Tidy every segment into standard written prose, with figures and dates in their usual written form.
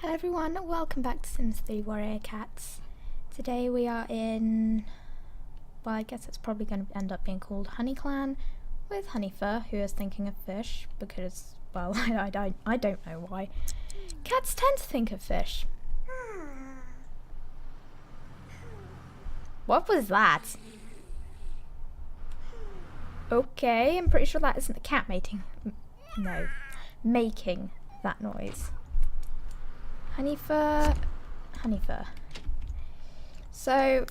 Hello everyone, welcome back to Sims 3 Warrior Cats. Today we are in, well, I guess it's probably going to end up being called Honey Clan with Honeyfur, who is thinking of fish because, well, I don't know why. Cats tend to think of fish. What was that? Okay, I'm pretty sure that isn't the cat mating. No, making that noise. Honeyfur. So,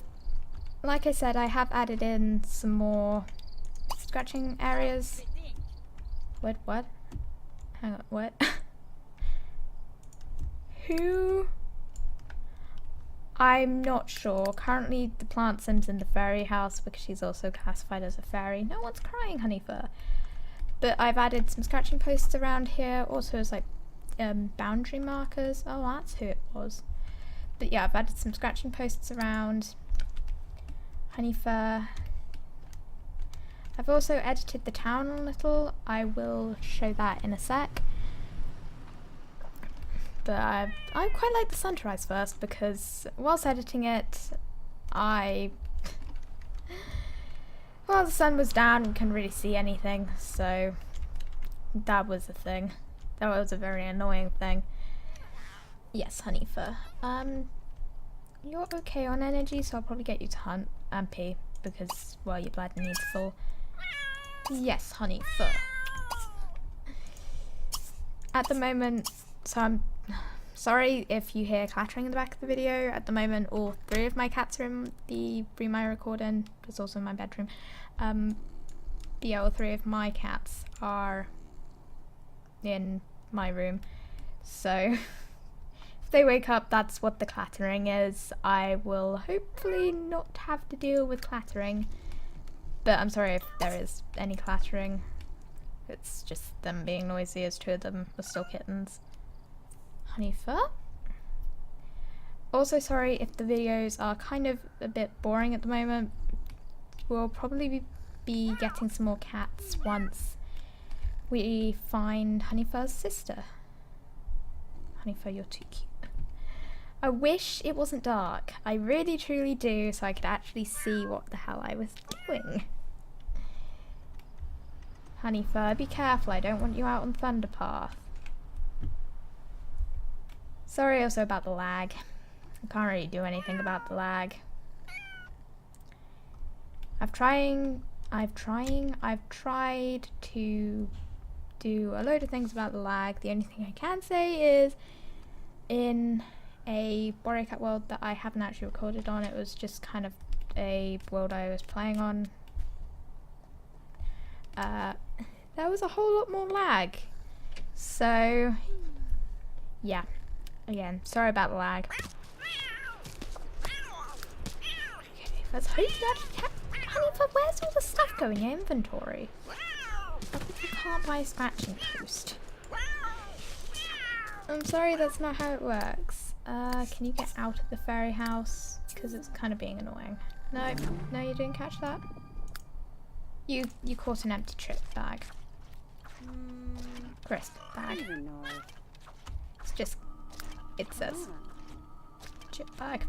like I said, I have added in some more scratching areas. What? Hang on, what? Who? I'm not sure. Currently, the plant sim's in the fairy house because she's also classified as a fairy. No one's crying, Honeyfur. But I've added some scratching posts around here, also as like boundary markers. Oh, that's who it was. But yeah, I've added some scratching posts around Honeyfur. I've also edited the town a little. I will show that in a sec. But I quite like the sun to rise first because whilst editing it, well, the sun was down and couldn't really see anything, so that was a thing. That was a very annoying thing. Yes, Honeyfur. You're okay on energy, so I'll probably get you to hunt and pee because, well, your bladder needs full. Yes, Honeyfur. At the moment, so I'm sorry if you hear clattering in the back of the video. At the moment, all three of my cats are in the room I record in. It's also in my bedroom. Yeah, all three of my cats are in my room, so if they wake up, that's what the clattering is. I will hopefully not have to deal with clattering, but I'm sorry if there is any clattering. It's just them being noisy, as two of them are still kittens. Honeyfur. Also sorry if the videos are kind of a bit boring at the moment. We'll probably be getting some more cats once we find Honeyfur's sister. Honeyfur, you're too cute. I wish it wasn't dark. I really truly do, so I could actually see what the hell I was doing. Honeyfur, be careful. I don't want you out on Thunderpath. Sorry also about the lag. I can't really do anything about the lag. I've tried to do a load of things about the lag. The only thing I can say is in a Warrior Cat world that I haven't actually recorded on, it was just kind of a world I was playing on. There was a whole lot more lag. So yeah, again, sorry about the lag. Okay, let's hope you actually can. Honeyfur, where's all the stuff going in your inventory? You can't buy a scratching post. I'm sorry, that's not how it works. Can you get out of the fairy house? Because it's kind of being annoying. No, you didn't catch that. You caught an empty chip bag. Crisp bag. It's just, it says chip bag.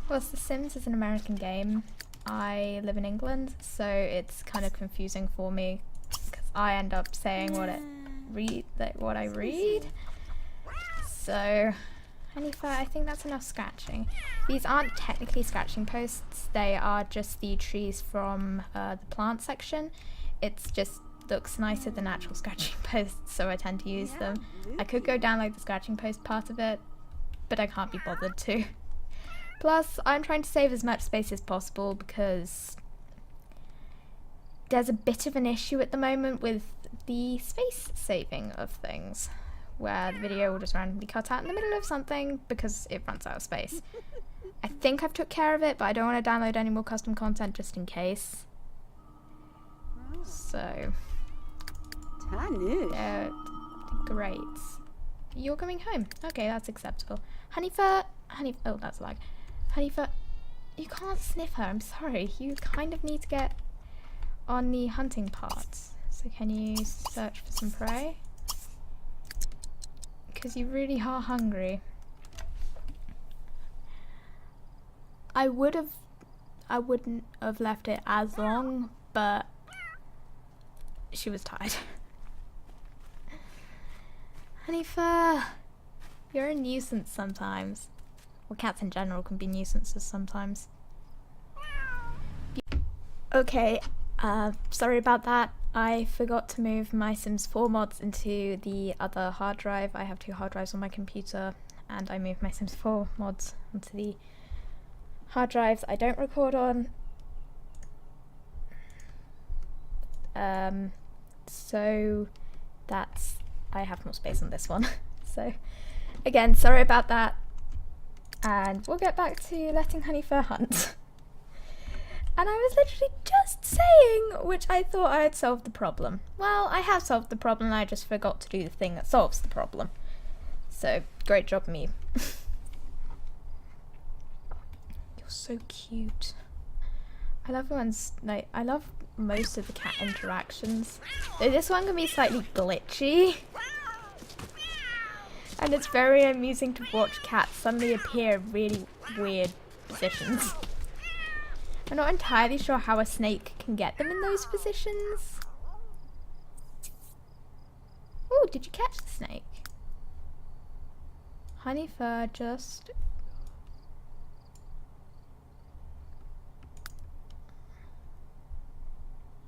Whilst The Sims is an American game, I live in England, so it's kind of confusing for me because I end up saying what I read. So, Honeyfur, I think that's enough scratching. These aren't technically scratching posts; they are just the trees from the plant section. It's just looks nicer than actual scratching posts, so I tend to use them. I could go down like the scratching post part of it, but I can't be bothered to. Plus, I'm trying to save as much space as possible because there's a bit of an issue at the moment with the space saving of things, where the video will just randomly cut out in the middle of something because it runs out of space. I think I've took care of it, but I don't want to download any more custom content just in case. So, great. You're going home. Okay, that's acceptable. Honeyfur, oh, that's a lag. Honeyfur, you can't sniff her, I'm sorry. You kind of need to get on the hunting part. So can you search for some prey? because you really are hungry. I wouldn't have left it as long, but she was tired. Honeyfur, you're a nuisance sometimes. Well, cats in general can be nuisances sometimes. Okay, sorry about that. I forgot to move my Sims 4 mods into the other hard drive. I have 2 hard drives on my computer, and I moved my Sims 4 mods onto the hard drives I don't record on. So that's, I have more space on this one. So again, sorry about that, and we'll get back to letting Honeyfur hunt. And I was literally just saying, which I thought I had solved the problem. Well, I have solved the problem, I just forgot to do the thing that solves the problem. So, great job, me. You're so cute. I love ones, like, I love most of the cat interactions. Though this one can be slightly glitchy. And it's very amusing to watch cats suddenly appear in really weird positions. I'm not entirely sure how a snake can get them in those positions. Oh, did you catch the snake? Honeyfur just...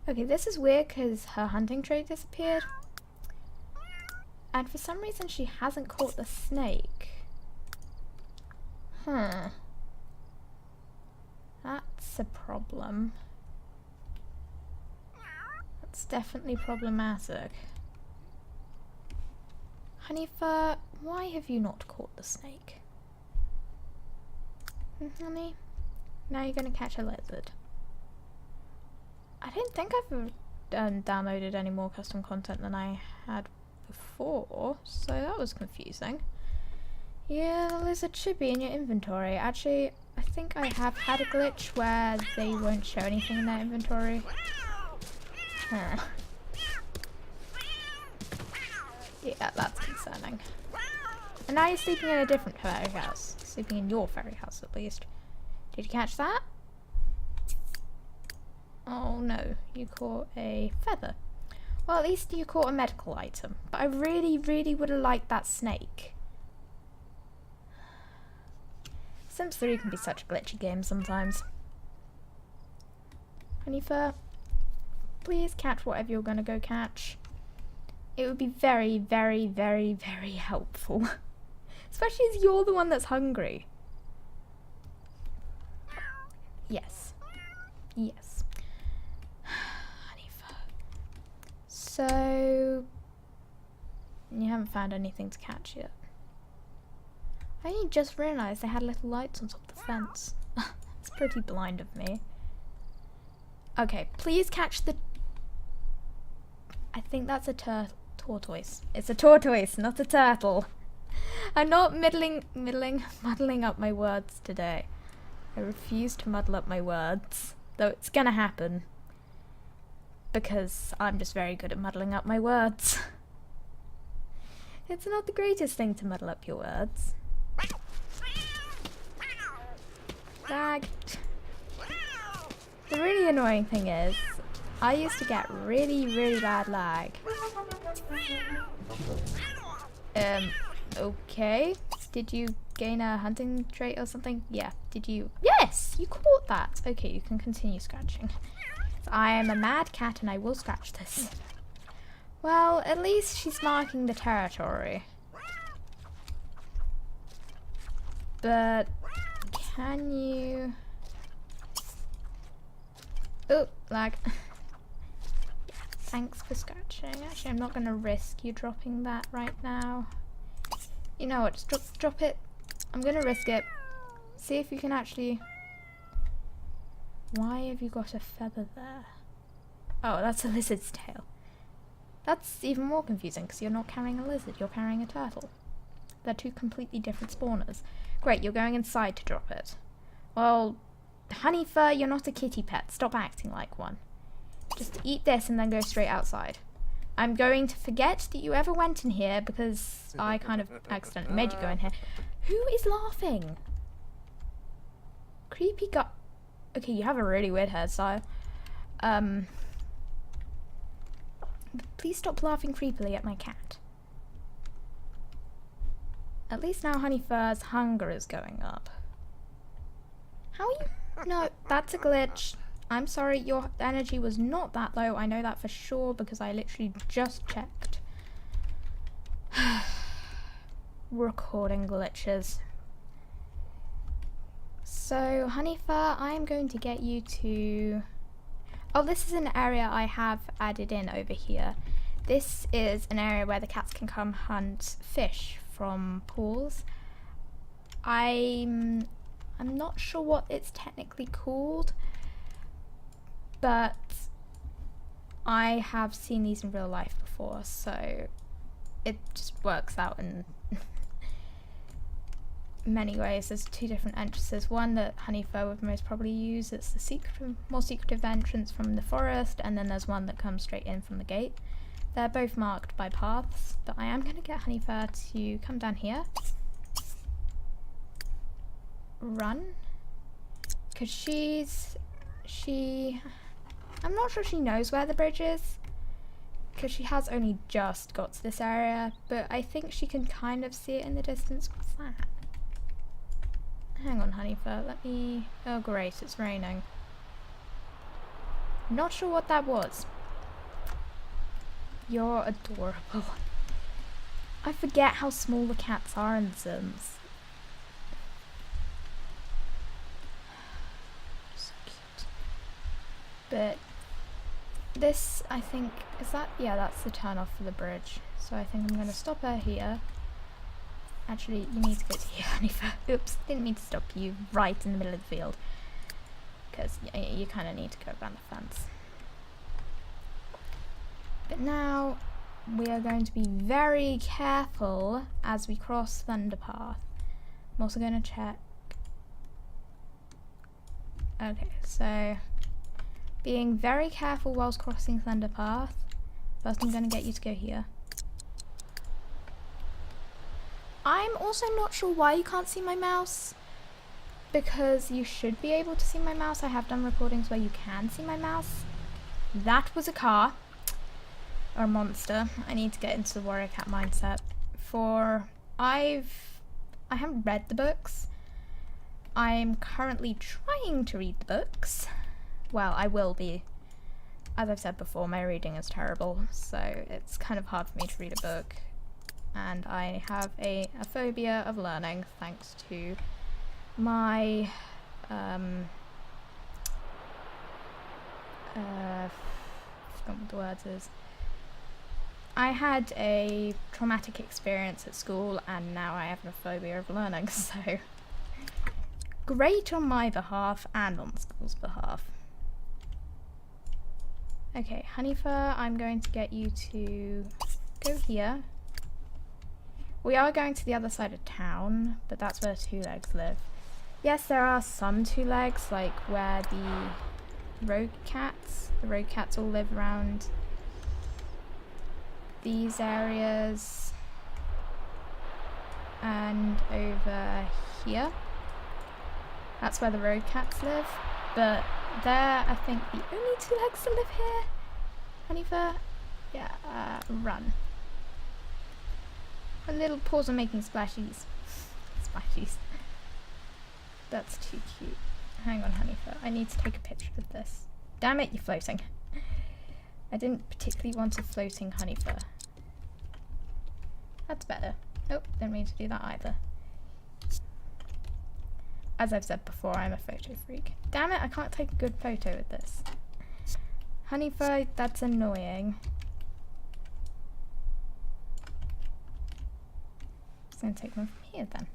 Okay, this is weird because her hunting trait disappeared. And for some reason she hasn't caught the snake. Huh. That's a problem. That's definitely problematic. Honeyfur, why have you not caught the snake? Honey, now you're gonna catch a lizard. I don't think I've downloaded any more custom content than I had before, so that was confusing. Yeah, the lizard should be in your inventory. Actually, I think I have had a glitch where they won't show anything in their inventory. Huh. Yeah, that's concerning. And now you're sleeping in a different fairy house. Sleeping in your fairy house, at least. Did you catch that? Oh no, you caught a feather. Well, at least you caught a medical item. But I really, really would have liked that snake. Sims 3 can be such a glitchy game sometimes. Honeyfur, please catch whatever you're gonna go catch. It would be very, very, very, very helpful. Especially as you're the one that's hungry. Yes. Yes. Honeyfur. So... you haven't found anything to catch yet. I only just realised they had little lights on top of the fence. It's pretty blind of me. Okay, please catch the... I think that's a tortoise. It's a tortoise, not a turtle. I'm not muddling up my words today. I refuse to muddle up my words. Though it's gonna happen. Because I'm just very good at muddling up my words. It's not the greatest thing to muddle up your words. Lag. The really annoying thing is, I used to get really, really bad lag. Okay. Did you gain a hunting trait or something? Yeah. Did you? Yes! You caught that! Okay, you can continue scratching. I am a mad cat and I will scratch this. Well, at least she's marking the territory. But can you... oh, lag. Thanks for scratching. Actually, I'm not going to risk you dropping that right now. You know what, just drop it. I'm going to risk it. See if you can actually... why have you got a feather there? Oh, that's a lizard's tail. That's even more confusing because you're not carrying a lizard, you're carrying a turtle. They're 2 completely different spawners. Great, you're going inside to drop it. Well, Honeyfur, you're not a kitty pet. Stop acting like one. Just eat this and then go straight outside. I'm going to forget that you ever went in here because I kind of accidentally made you go in here. Who is laughing? Creepy guy. Okay, you have a really weird hairstyle. Please stop laughing creepily at my cat. At least now Honeyfur's hunger is going up. How are you? No, that's a glitch. I'm sorry, your energy was not that low. I know that for sure because I literally just checked. Recording glitches. So, Honeyfur, I'm going to get you to... Oh, this is an area I have added in over here. This is an area where the cats can come hunt fish from pools. I'm not sure what it's technically called, but I have seen these in real life before, so it just works out in many ways. There's two different entrances. One that Honeyfur would most probably use, it's the more secretive entrance from the forest, and then there's one that comes straight in from the gate. They're both marked by paths, but I am going to get Honeyfur to come down here. Run. Because I'm not sure she knows where the bridge is, because she has only just got to this area, but I think she can kind of see it in the distance. What's that? Hang on, Honeyfur, let me... Oh great, it's raining. Not sure what that was. You're adorable. I forget how small the cats are in Sims. So cute. But this, I think, is that? Yeah, that's the turn off for the bridge. So I think I'm going to stop her here. Actually, you need to go to here, Honeyfur. Oops, didn't mean to stop you right in the middle of the field. Because you kind of need to go around the fence. But now, we are going to be very careful as we cross Thunderpath. I'm also going to check. Okay, so being very careful whilst crossing Thunderpath. First I'm going to get you to go here. I'm also not sure why you can't see my mouse, because you should be able to see my mouse. I have done recordings where you can see my mouse. That was a car. Or a monster. I need to get into the warrior cat mindset. I haven't read the books. I'm currently trying to read the books. Well, I will be. As I've said before, my reading is terrible, so it's kind of hard for me to read a book. And I have a phobia of learning, thanks to my forgot what the words is. I had a traumatic experience at school, and now I have a phobia of learning, so great on my behalf and on the school's behalf. Okay, Honeyfur, I'm going to get you to go here. We are going to the other side of town, but that's where Two Legs live. Yes, there are some Two Legs, like where the rogue cats all live around these areas and over here. That's where the rogue cats live, but they're, I think, the only Two Legs that live here. Honeyfur, yeah, run. Her little paws are making splashies. Splashies. That's too cute. Hang on, Honeyfur. I need to take a picture of this. Damn it, you're floating. I didn't particularly want a floating Honeyfur. That's better. Oh, didn't mean to do that either. As I've said before, I'm a photo freak. Damn it, I can't take a good photo with this. Honeyfur, that's annoying. I'm going to take one from here then.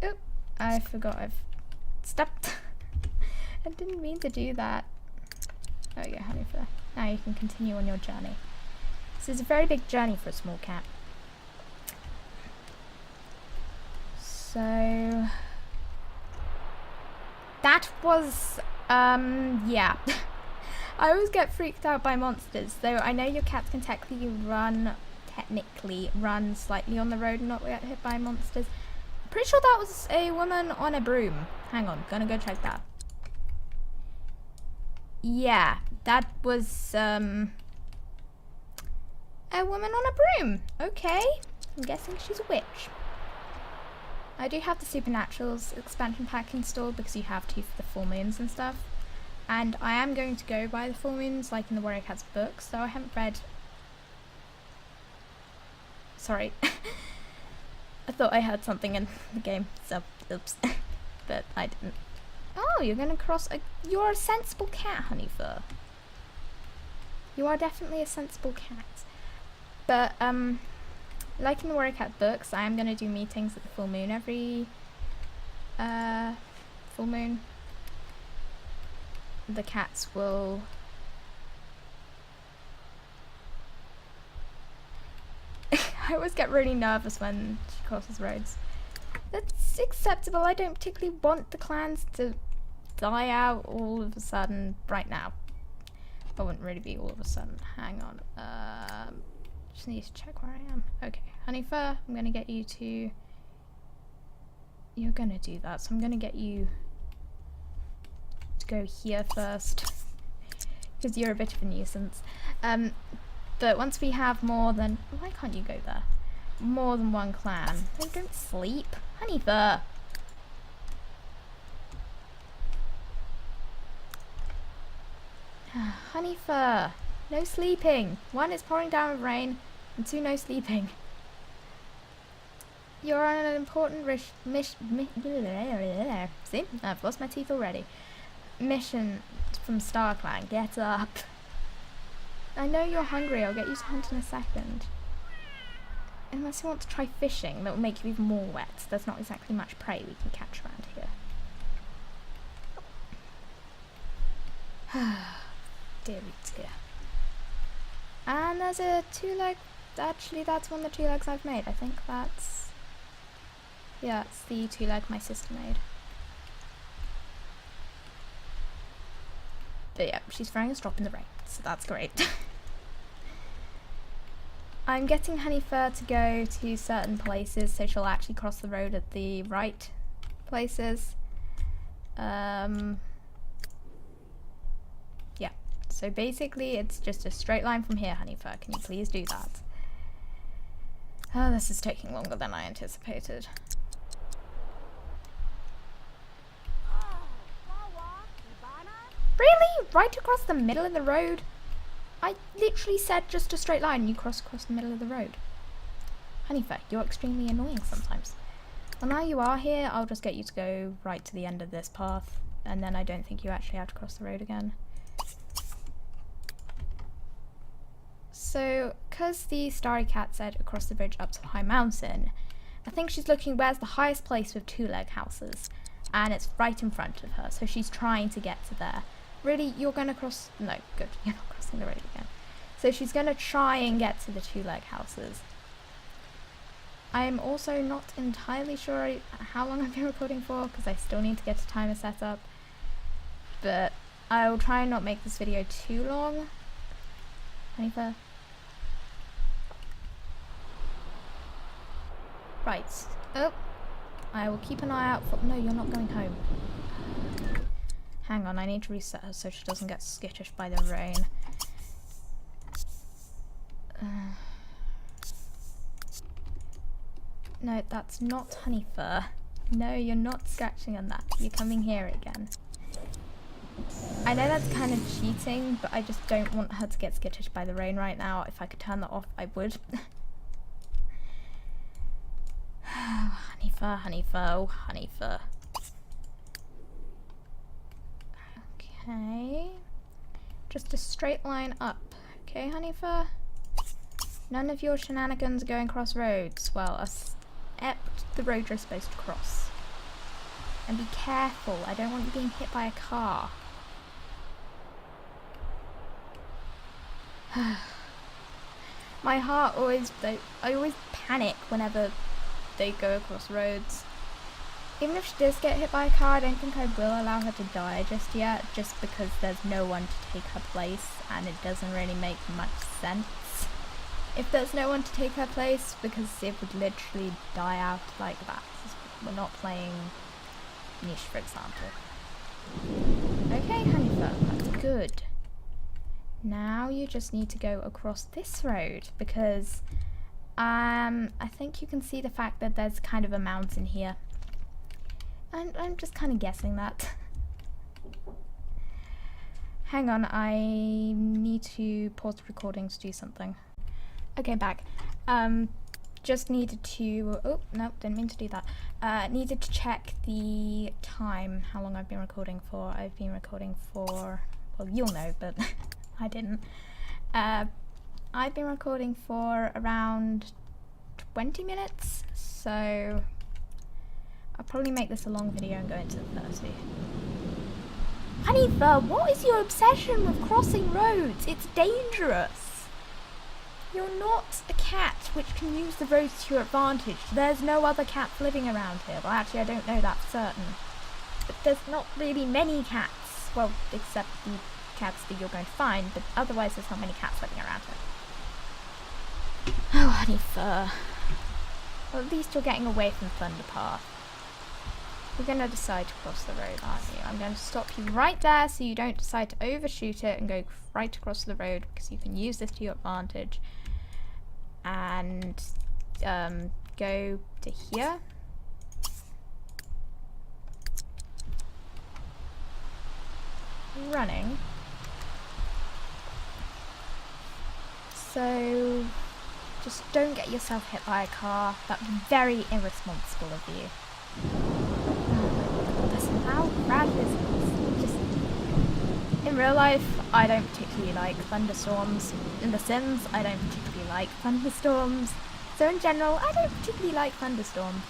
Oop, I forgot I've stepped. I didn't mean to do that. Oh yeah, Honeyfur. Now you can continue on your journey. This is a very big journey for a small cat. So that was, yeah. I always get freaked out by monsters, though I know your cats can technically run slightly on the road and not get hit by monsters. I'm pretty sure that was a woman on a broom. Hang on, gonna go check that. Yeah, that was a woman on a broom. Okay, I'm guessing she's a witch. I do have the Supernaturals expansion pack installed because you have to for the full moons and stuff. And I am going to go by the full moons like in the Warrior Cats books, though I haven't read... Sorry. I thought I heard something in the game, so oops. But I didn't. Oh, you're gonna cross a... You're a sensible cat, Honeyfur. You are definitely a sensible cat. But, like in the Warrior Cat books, I am gonna do meetings at the full moon every... full moon. The cats will... I always get really nervous when she crosses roads. That's acceptable. I don't particularly want the clans to die out all of a sudden right now. I wouldn't really be all of a sudden. Hang on. Just need to check where I am. Okay, Honeyfur, I'm gonna get you to... You're gonna do that, so I'm gonna get you to go here first. Because you're a bit of a nuisance. But once we have more than... Why can't you go there? More than one clan. They don't sleep. Honeyfur! Honeyfur! No sleeping! 1, it's pouring down with rain, and 2, no sleeping. You're on an important See? I've lost my teeth already. Mission from StarClan. Get up. I know you're hungry. I'll get you to hunt in a second. Unless you want to try fishing, that will make you even more wet. There's not exactly much prey we can catch around here. Dearie dear. And there's a 2-leg... Actually, that's one of the 2 legs I've made. I think that's... Yeah, it's the 2-leg my sister made. But yeah, she's throwing a drop in the rain, so that's great. I'm getting Honeyfur to go to certain places, so she'll actually cross the road at the right places. Yeah. So basically, it's just a straight line from here, Honeyfur. Can you please do that? Oh, this is taking longer than I anticipated. Really? Right across the middle of the road? I literally said just a straight line and you cross across the middle of the road. Honeyfur, you're extremely annoying sometimes. Well, now you are here, I'll just get you to go right to the end of this path, and then I don't think you actually have to cross the road again. So, because the Starry Cat said across the bridge up to the high mountain, I think she's looking where's the highest place with 2-leg houses, and it's right in front of her, so she's trying to get to there. Really, you're going to cross... No, good, you're not crossing the road again. So she's going to try and get to the 2-leg houses. I am also not entirely sure how long I've been recording for, because I still need to get a timer set up. But I will try and not make this video too long. Honeyfur? Right. Oh. I will keep an eye out for... No, you're not going home. Hang on, I need to reset her so she doesn't get skittish by the rain. No, that's not Honeyfur. No, you're not scratching on that. You're coming here again. I know that's kind of cheating, but I just don't want her to get skittish by the rain right now. If I could turn that off, I would. Honeyfur, Honeyfur, oh Honeyfur. Okay. Just a straight line up. Okay, Honeyfur? None of your shenanigans going cross roads. Well, except the road you're supposed to cross. And be careful. I don't want you being hit by a car. My heart always... I always panic whenever they go across roads. Even if she does get hit by a car, I don't think I will allow her to die just yet, just because there's no one to take her place, and it doesn't really make much sense if there's no one to take her place, because it would literally die out like that. We're not playing Niche, for example. Okay, Honeyfur, that's good. Now you just need to go across this road, because I think you can see the fact that there's kind of a mountain here. I'm just kind of guessing that. Hang on, I need to pause the recording to do something. Okay, back. Just needed to, oh, no, didn't mean to do that. Needed to check the time, how long I've been recording for. I've been recording for, well, you'll know, but I didn't. I've been recording for around 20 minutes, so I'll probably make this a long video and go into the 30. Honeyfur, what is your obsession with crossing roads? It's dangerous. You're not a cat which can use the roads to your advantage. There's no other cats living around here. Well, actually, I don't know that for certain. But there's not really many cats. Well, except the cats that you're going to find, but otherwise there's not many cats living around here. Oh, Honeyfur. Well, at least you're getting away from Thunderpath. You're going to decide to cross the road, aren't you? I'm going to stop you right there so you don't decide to overshoot it and go right across the road, because you can use this to your advantage. And go to here. Running. So just don't get yourself hit by a car. That would be very irresponsible of you. How bad is this? Just in real life, I don't particularly like thunderstorms. In The Sims, I don't particularly like thunderstorms. So in general, I don't particularly like thunderstorms.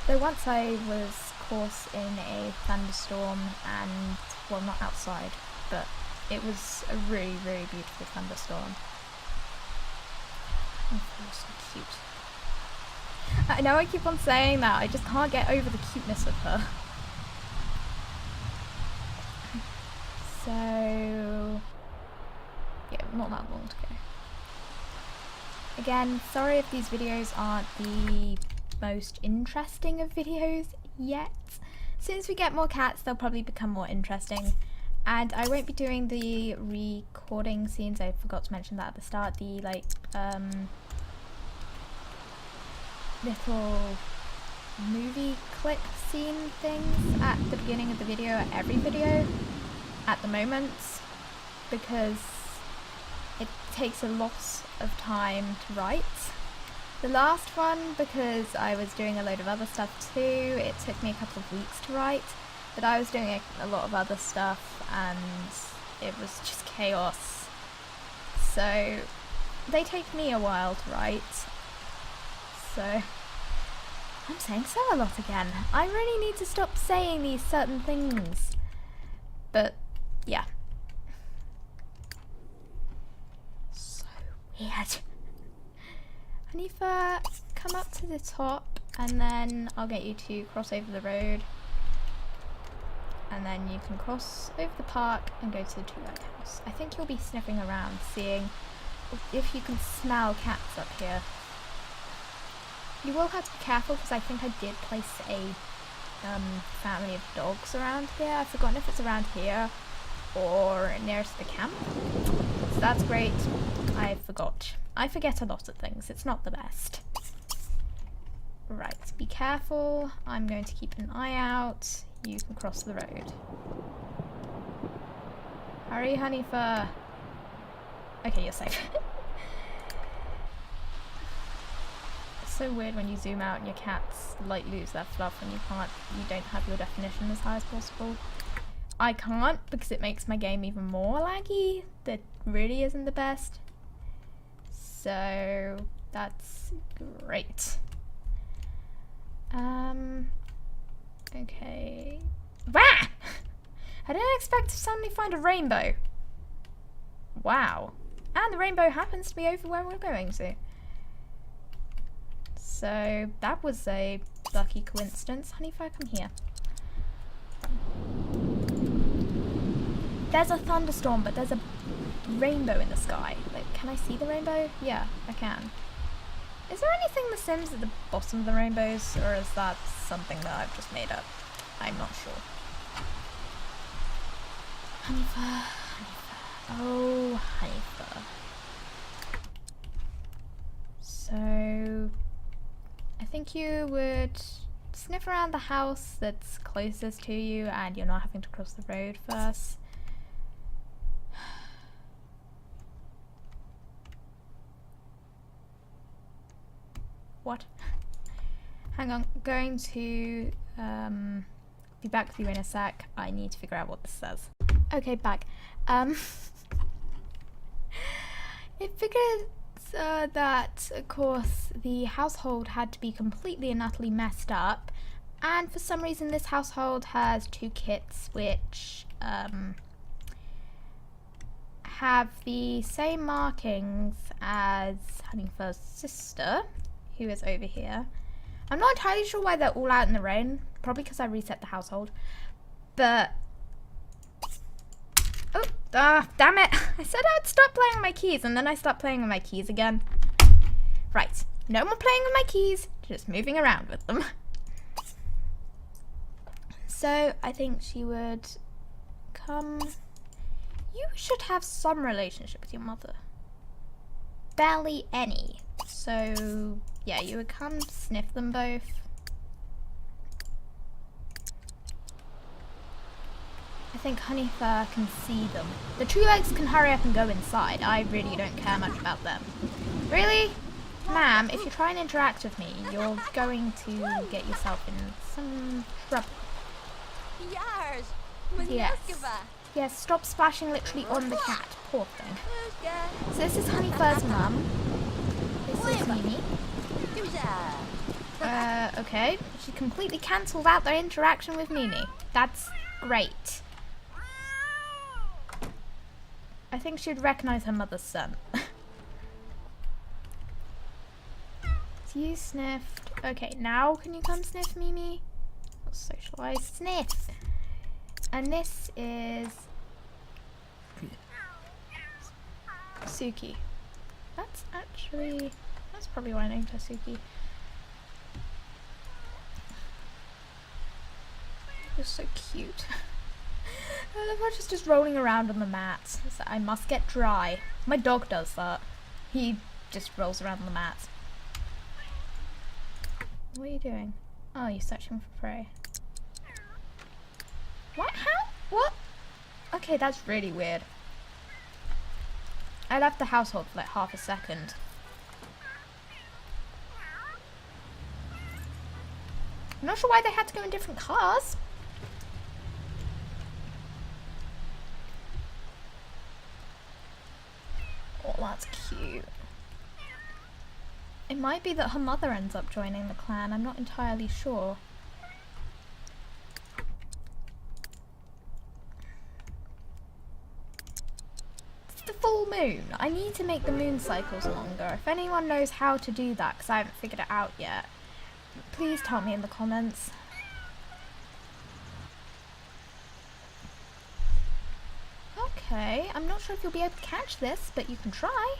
Though once I was caught in a thunderstorm, and, well, not outside, but it was a really, really beautiful thunderstorm. Oh, so cute. I know I keep on saying that, I just can't get over the cuteness of her. So, yeah, not that long to go. Again, sorry if these videos aren't the most interesting of videos yet. As soon as we get more cats, they'll probably become more interesting. And I won't be doing the recording scenes, I forgot to mention that at the start, the, like, little movie clip scene things at the beginning of the video, at every video. At the moment, because it takes a lot of time to write. The last one, because I was doing a load of other stuff too, it took me a couple of weeks to write, but I was doing a lot of other stuff and it was just chaos. So they take me a while to write. So I'm saying so a lot again. I really need to stop saying these certain things. But yeah. So weird. Honeyfur, come up to the top and then I'll get you to cross over the road. And then you can cross over the park and go to the two-legged house. I think you'll be sniffing around, seeing if you can smell cats up here. You will have to be careful because I think I did place a family of dogs around here. I've forgotten if it's around here or nearest the camp. So that's great. I forgot. I forget a lot of things. It's not the best. Right, be careful. I'm going to keep an eye out. You can cross the road. Hurry, Honeyfur. Okay, you're safe. It's so weird when you zoom out and your cats like lose their fluff and you don't have your definition as high as possible. I can't because it makes my game even more laggy. That really isn't the best. So that's great. Okay. Wah! I didn't expect to suddenly find a rainbow. Wow. And the rainbow happens to be over where we're going to. So that was a lucky coincidence. Honeyfur, come here. There's a thunderstorm, but there's a rainbow in the sky. Like, can I see the rainbow? Yeah, I can. Is there anything in The Sims at the bottom of the rainbows, or is that something that I've just made up? I'm not sure. Honeyfur, Honeyfur. Oh, Honeyfur. So, I think you would sniff around the house that's closest to you and you're not having to cross the road first. What? Hang on, going to be back with you in a sec. I need to figure out what this says. Okay, back. It figured that, of course, the household had to be completely and utterly messed up, and for some reason this household has 2 kits which have the same markings as Honeyfur's sister, who is over here. I'm not entirely sure why they're all out in the rain, probably because I reset the household, but oh, damn it. I said I would stop playing with my keys, and then I stopped playing with my keys again. Right, no more playing with my keys, just moving around with them. So, I think she would come... You should have some relationship with your mother. Barely any. So, yeah, you would come sniff them both. I think Honeyfur can see them. The True Legs can hurry up and go inside. I really don't care much about them. Really? Ma'am, if you try and interact with me, you're going to get yourself in some trouble. Yes. Yes, stop splashing literally on the cat. Poor thing. So this is Honeyfur's mum. This is Mimi. Okay. She completely cancelled out their interaction with Mimi. That's great. I think she'd recognise her mother's son. So you sniffed. Okay, now can you come sniff Mimi? Socialise. Sniff. And this is Suki. That's probably why I named her Suki. You're so cute. I love how she's just rolling around on the mat. So I must get dry. My dog does that. He just rolls around on the mat. What are you doing? Oh, you're searching for prey. What? How? What? Okay, that's really weird. I left the household for like half a second. I'm not sure why they had to go in different cars. Oh, that's cute. It might be that her mother ends up joining the clan. I'm not entirely sure. It's the full moon. I need to make the moon cycles longer. If anyone knows how to do that, because I haven't figured it out yet, please tell me in the comments. Okay, I'm not sure if you'll be able to catch this, but you can try.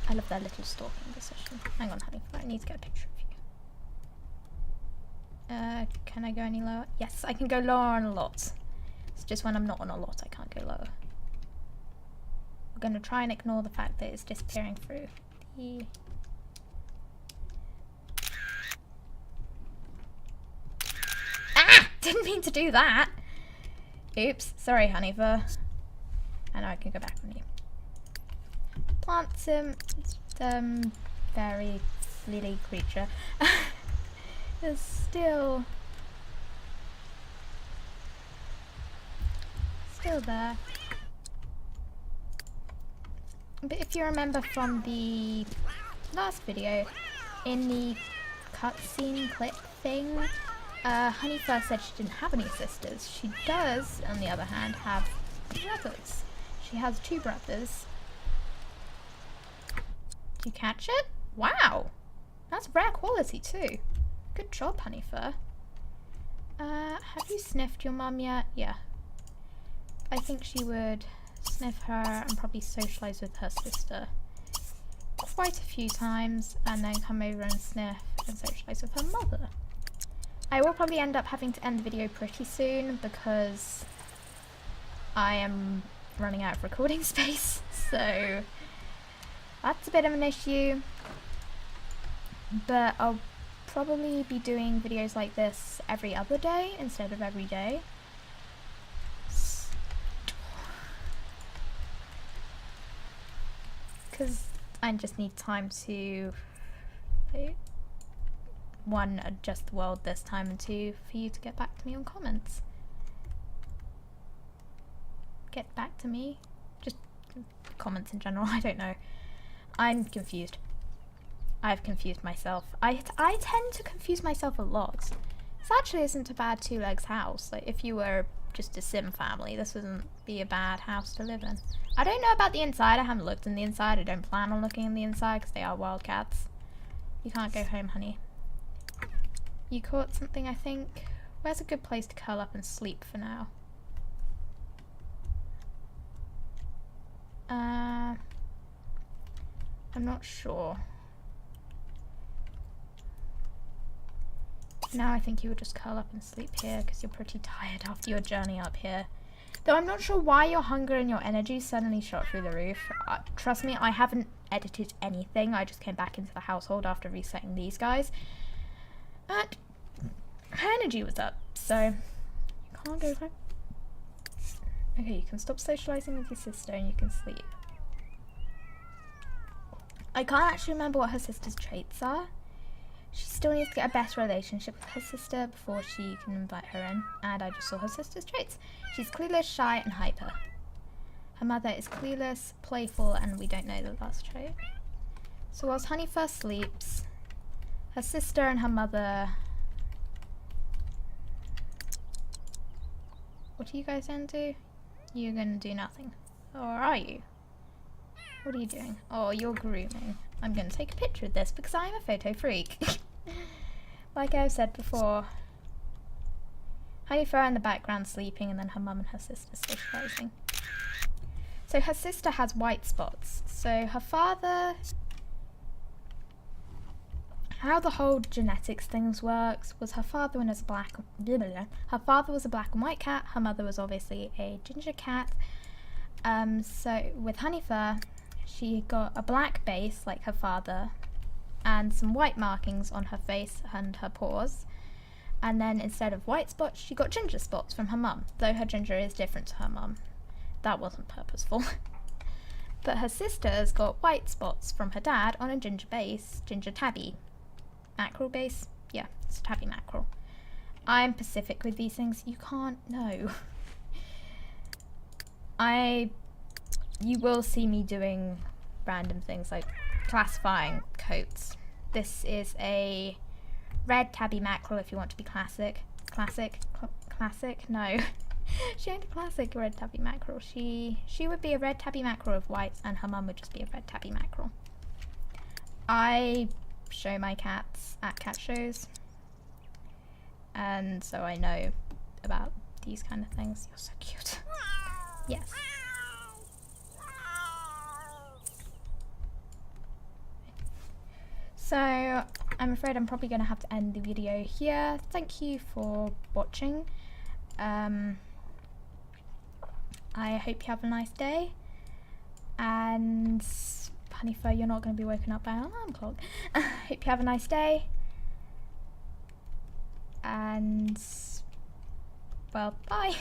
I love their little stalking position. Hang on, honey, I need to get a picture of you. Can I go any lower? Yes, I can go lower on a lot. It's just when I'm not on a lot, I can't go lower. We're going to try and ignore the fact that it's disappearing through the... Ah! Didn't mean to do that! Oops, sorry, Honeyfur. I know I can go back on you. Plants him. It's very lily creature. It's still there. But if you remember from the last video, in the cutscene clip thing, Honeyfur said she didn't have any sisters. She does, on the other hand, have brothers. She has 2 brothers. Do you catch it? Wow! That's rare quality too. Good job, Honeyfur. Have you sniffed your mum yet? Yeah. I think she would sniff her and probably socialise with her sister quite a few times and then come over and sniff and socialise with her mother. I will probably end up having to end the video pretty soon because I am running out of recording space, so that's a bit of an issue. But I'll probably be doing videos like this every other day instead of every day. Because I just need time to, one, adjust the world this time, and two, for you to get back to me on comments. Get back to me? Just comments in general, I don't know. I'm confused. I've confused myself. I tend to confuse myself a lot. This actually isn't a bad Two Legs house. Like, if you were just a sim family, this wouldn't be a bad house to live in. I don't know about the inside. I haven't looked in the inside. I don't plan on looking in the inside because they are wildcats. You can't go home, honey. You caught something, I think. Where's a good place to curl up and sleep for now? I'm not sure. Now I think you would just curl up and sleep here because you're pretty tired after your journey up here. Though I'm not sure why your hunger and your energy suddenly shot through the roof. Trust me, I haven't edited anything. I just came back into the household after resetting these guys. And her energy was up, so you can't go home. Okay, you can stop socialising with your sister and you can sleep. I can't actually remember what her sister's traits are. She still needs to get a better relationship with her sister before she can invite her in, and I just saw her sister's traits. She's clueless, shy, and hyper. Her mother is clueless, playful, and we don't know the last trait. So whilst Honeyfur sleeps, her sister and her mother... What are you guys going to do? You're going to do nothing. Or are you? What are you doing? Oh, you're grooming. I'm going to take a picture of this because I'm a photo freak. Like I've said before. Honeyfur in the background sleeping, and then her mum and her sister socialising. So her sister has white spots. So her father... How the whole genetics things works was her father was a black... Her father was a black and white cat. Her mother was obviously a ginger cat. So with Honeyfur, she got a black base like her father and some white markings on her face and her paws, and then instead of white spots she got ginger spots from her mum, though her ginger is different to her mum. That wasn't purposeful. But her sister's got white spots from her dad on a ginger base, ginger tabby. Mackerel base? Yeah, it's a tabby mackerel. I'm Pacific with these things, you can't know. You will see me doing random things like classifying coats. This is a red tabby mackerel if you want to be classic. Classic? No. She ain't a classic red tabby mackerel. She would be a red tabby mackerel of whites, and her mum would just be a red tabby mackerel. I show my cats at cat shows, and so I know about these kind of things. You're so cute. Yes. So I'm afraid I'm probably going to have to end the video here. Thank you for watching. I hope you have a nice day, and Honeyfur, you're not going to be woken up by an alarm clock. Hope you have a nice day, and well, bye.